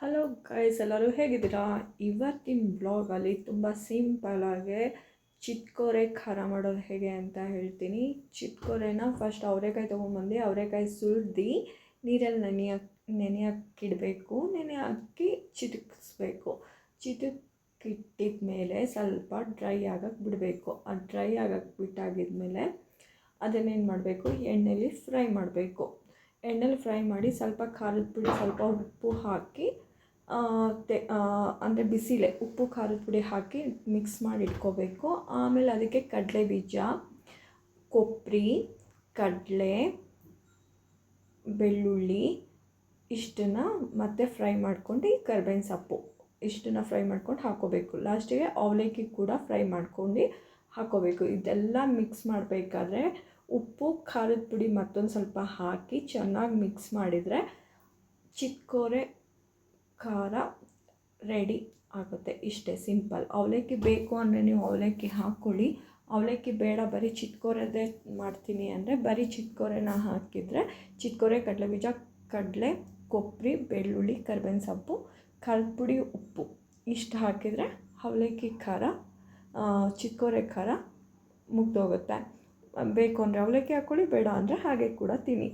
Hello guys, ಎಲ್ಲರೂ ಹೇಗಿದ್ದೀರಾ? ಇವತ್ತಿನ ಬ್ಲಾಗಲ್ಲಿ ತುಂಬ ಸಿಂಪಲಾಗಿ ಚಿತ್ಕೋರೆ ಖಾರ ಮಾಡೋದು ಹೇಗೆ ಅಂತ ಹೇಳ್ತೀನಿ. ಚಿತ್ಕೋರೆನ ಫಸ್ಟ್ ಅವರೆಕಾಯಿ ತೊಗೊಂಡ್ಬಂದು ಅವರೆಕಾಯಿ ಸುಲಿದು ನೀರಲ್ಲಿ ನೆನೆಯಕ್ಕಿಡಬೇಕು. ನೆನೆ ಹಾಕಿ ಚಿಟಕಿಸ್ಬೇಕು. ಚಿಟಕಿಟ್ಟಿದ ಮೇಲೆ ಸ್ವಲ್ಪ ಡ್ರೈ ಆಗಕ್ಕೆ ಬಿಡಬೇಕು. ಆ ಡ್ರೈ ಆಗಕ್ಕೆ ಬಿಟ್ಟಾಗಿದ್ಮೇಲೆ ಅದನ್ನೇನು ಮಾಡಬೇಕು, ಎಣ್ಣೆಲಿ ಫ್ರೈ ಮಾಡಬೇಕು. ಎಣ್ಣೆಲಿ ಫ್ರೈ ಮಾಡಿ ಸ್ವಲ್ಪ ಖಾರದ ಪುಡಿ, ಸ್ವಲ್ಪ ಉಪ್ಪು ಹಾಕಿ ಅಂದರೆ ಬಿಸಿಲೇ ಉಪ್ಪು ಖಾರದ ಪುಡಿ ಹಾಕಿ ಮಿಕ್ಸ್ ಮಾಡಿ ಇಟ್ಕೋಬೇಕು. ಆಮೇಲೆ ಅದಕ್ಕೆ ಕಡಲೆ ಬೀಜ, ಕೊಬ್ಬರಿ, ಕಡಲೆ, ಬೆಳ್ಳುಳ್ಳಿ ಇಷ್ಟನ್ನು ಮತ್ತೆ ಫ್ರೈ ಮಾಡ್ಕೊಂಡು ಕರಿಬೇವಿನ ಸೊಪ್ಪು ಇಷ್ಟನ್ನು ಫ್ರೈ ಮಾಡ್ಕೊಂಡು ಹಾಕೋಬೇಕು. ಲಾಸ್ಟಿಗೆ ಅವಲಕ್ಕಿ ಕೂಡ ಫ್ರೈ ಮಾಡ್ಕೊಂಡು ಹಾಕೋಬೇಕು. ಇದೆಲ್ಲ ಮಿಕ್ಸ್ ಮಾಡಬೇಕಾದ್ರೆ ಉಪ್ಪು ಖಾರದ ಪುಡಿ ಮತ್ತೊಂದು ಸ್ವಲ್ಪ ಹಾಕಿ ಚೆನ್ನಾಗಿ ಮಿಕ್ಸ್ ಮಾಡಿದರೆ ಚಿತ್ಕೋರೆ ಖಾರ ರೆಡಿ ಆಗುತ್ತೆ. ಇಷ್ಟೇ ಸಿಂಪಲ್. ಅವಲಕ್ಕಿ ಬೇಕು ಅಂದರೆ ನೀವು ಅವಲಕ್ಕಿ ಹಾಕ್ಕೊಳ್ಳಿ. ಅವಲಕ್ಕಿ ಬೇಡ ಬರೀ ಚಿತ್ಕೋರೆದೇ ಮಾಡ್ತೀನಿ ಅಂದರೆ ಬರೀ ಚಿತ್ಕೋರೆನ ಹಾಕಿದರೆ ಚಿತ್ಕೋರೆ, ಕಡಲೆಬೀಜ, ಕಡಲೆ, ಕೊಬ್ಬರಿ, ಬೆಳ್ಳುಳ್ಳಿ, ಕರಿಬೇವಿನ ಸೊಪ್ಪು, ಖಾರದ ಪುಡಿ, ಉಪ್ಪು ಇಷ್ಟು ಹಾಕಿದರೆ ಅವಲಕ್ಕಿ ಖಾರ, ಚಿತ್ಕೋರೆ ಖಾರ ಮುಗ್ದೋಗುತ್ತೆ. ಬೇಕು ಅಂದರೆ ಅವಲಕ್ಕಿ ಹಾಕ್ಕೊಳ್ಳಿ, ಬೇಡ ಅಂದರೆ ಹಾಗೆ ಕೂಡ ತಿನ್ನಿ,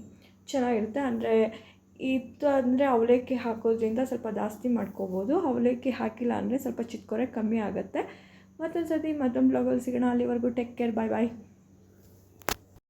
ಚೆನ್ನಾಗಿರುತ್ತೆ. ಅಂದರೆ ಇದು ಅಂದರೆ ಅವಲಕ್ಕಿ ಹಾಕೋದ್ರಿಂದ ಸ್ವಲ್ಪ ಜಾಸ್ತಿ ಮಾಡ್ಕೋಬೋದು. ಅವಲಕ್ಕಿ ಹಾಕಿಲ್ಲ ಅಂದರೆ ಸ್ವಲ್ಪ ಚಿತ್ಕೋರೆ ಕಮ್ಮಿ ಆಗುತ್ತೆ. ಮತ್ತೊಂದು ಸರ್ತಿ ಮತ್ತೊಂದು ಬ್ಲಾಗಲ್ಲಿ ಸಿಗೋಣ. ಅಲ್ಲಿವರೆಗೂ ಟೇಕ್ ಕೇರ್, ಬಾಯ್ ಬಾಯ್.